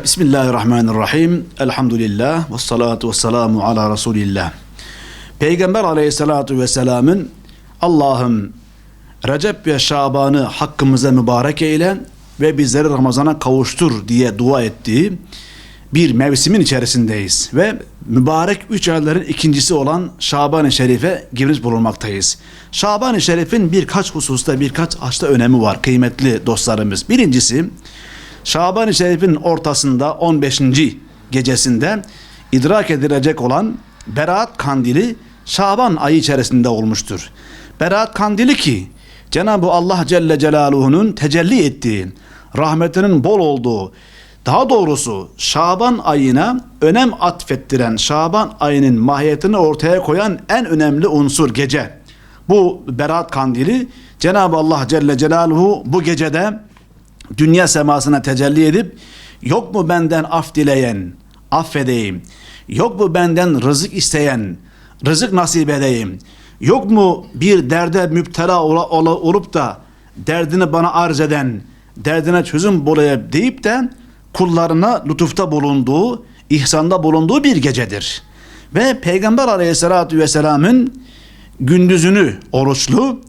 Evet, Bismillahirrahmanirrahim. Elhamdülillah ve salatu ve selamu ala Resulillah. Peygamber aleyhissalatu vesselamın Allah'ım Recep ve Şaban'ı hakkımıza mübarek eyle ve bizleri Ramazan'a kavuştur diye dua ettiği bir mevsimin içerisindeyiz. Ve mübarek 3 ayların ikincisi olan Şaban-ı Şerif'e girmiş bulunmaktayız. Şaban-ı Şerif'in birkaç hususta, birkaç açıda önemi var kıymetli dostlarımız. Birincisi, Şaban-ı Şerif'in ortasında 15. gecesinde idrak edilecek olan Berat Kandili Şaban ayı içerisinde olmuştur. Berat Kandili ki Cenab-ı Allah Celle Celaluhu'nun tecelli ettiği, rahmetinin bol olduğu, daha doğrusu Şaban ayına önem atfettiren, Şaban ayının mahiyetini ortaya koyan en önemli unsur gece. Bu Berat Kandili Cenab-ı Allah Celle Celaluhu bu gecede dünya semasına tecelli edip yok mu benden af dileyen, affedeyim. Yok mu benden rızık isteyen, rızık nasip edeyim. Yok mu bir derde müptela olup da derdini bana arz eden, derdine çözüm bulayım deyip de kullarına lütufta bulunduğu, ihsanda bulunduğu bir gecedir. Ve Peygamber aleyhissalatu vesselamın gündüzünü oruçlu,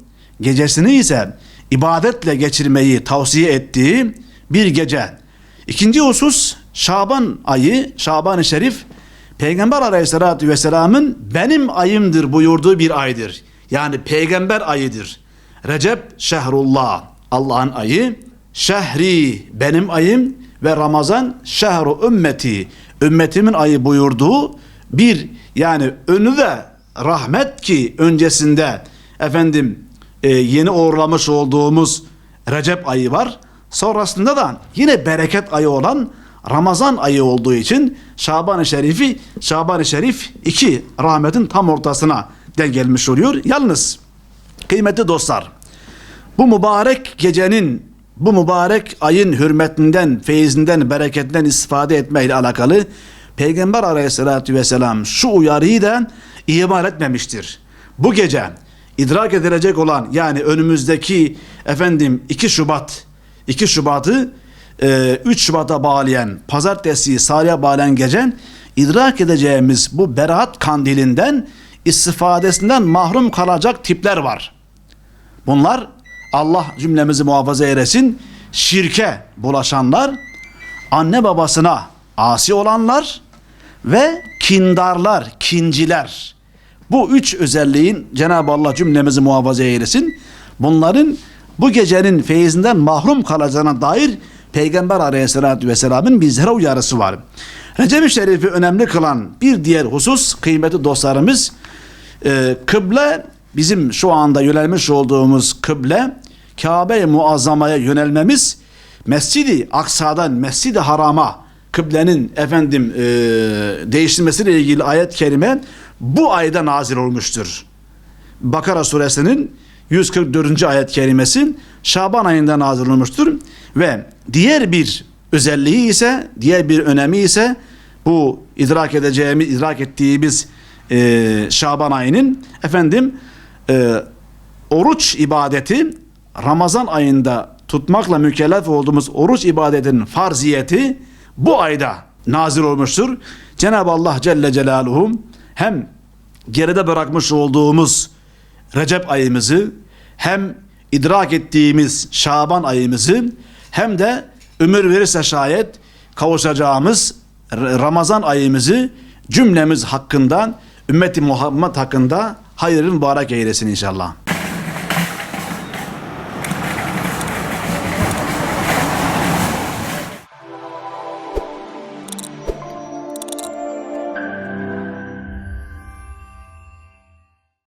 gecesini ise ibadetle geçirmeyi tavsiye ettiği bir gece. İkinci husus, Şaban ayı, Şaban-ı Şerif, Peygamber aleyhissalatu vesselamın benim ayımdır buyurduğu bir aydır. Yani peygamber ayıdır. Recep şehrullah, Allah'ın ayı, şehri benim ayım ve Ramazan şehru ümmeti, ümmetimin ayı buyurduğu bir, yani önü de rahmet ki öncesinde yeni uğurlamış olduğumuz Recep ayı var. Sonrasında da yine bereket ayı olan Ramazan ayı olduğu için Şaban-ı Şerif iki rahmetin tam ortasına denk gelmiş oluyor. Yalnız kıymetli dostlar, bu mübarek gecenin, bu mübarek ayın hürmetinden, feyzinden, bereketinden istifade etmeyle alakalı Peygamber aleyhissalatü vesselam şu uyarıyı da ihmal etmemiştir. Bu gece idrak edilecek olan, yani önümüzdeki 2 Şubat'ı 3 Şubat'a bağlayan, pazartesi salıya bağlayan gece idrak edeceğimiz bu Berat Kandilinden istifadesinden mahrum kalacak tipler var. Bunlar, Allah cümlemizi muhafaza eylesin, şirke bulaşanlar, anne babasına asi olanlar ve kindarlar, kinciler. Bu 3 özelliğin Cenab-ı Allah cümlemizi muhafaza eylesin. Bunların bu gecenin feyzinden mahrum kalacağına dair Peygamber aleyhissalatü vesselamın bizlere uyarısı var. Recep-i Şerif'i önemli kılan bir diğer husus kıymetli dostlarımız, kıble, bizim şu anda yönelmiş olduğumuz kıble, Kabe-i Muazzama'ya yönelmemiz, Mescid-i Aksa'dan Mescid-i Haram'a kıblenin değiştirmesiyle ilgili ayet-i kerime bu ayda nazil olmuştur. Bakara suresinin 144. ayet-i kerimesi Şaban ayında nazil olmuştur ve diğer bir özelliği ise, diğer bir önemi ise bu idrak ettiğimiz Şaban ayının oruç ibadeti, Ramazan ayında tutmakla mükellef olduğumuz oruç ibadetinin farziyeti bu ayda nazil olmuştur. Cenab-ı Allah Celle Celaluhu hem geride bırakmış olduğumuz Recep ayımızı, hem idrak ettiğimiz Şaban ayımızı, hem de ömür verirse şayet kavuşacağımız Ramazan ayımızı cümlemiz hakkında, ümmeti Muhammed hakkında hayırlı mübarek eylesin inşallah.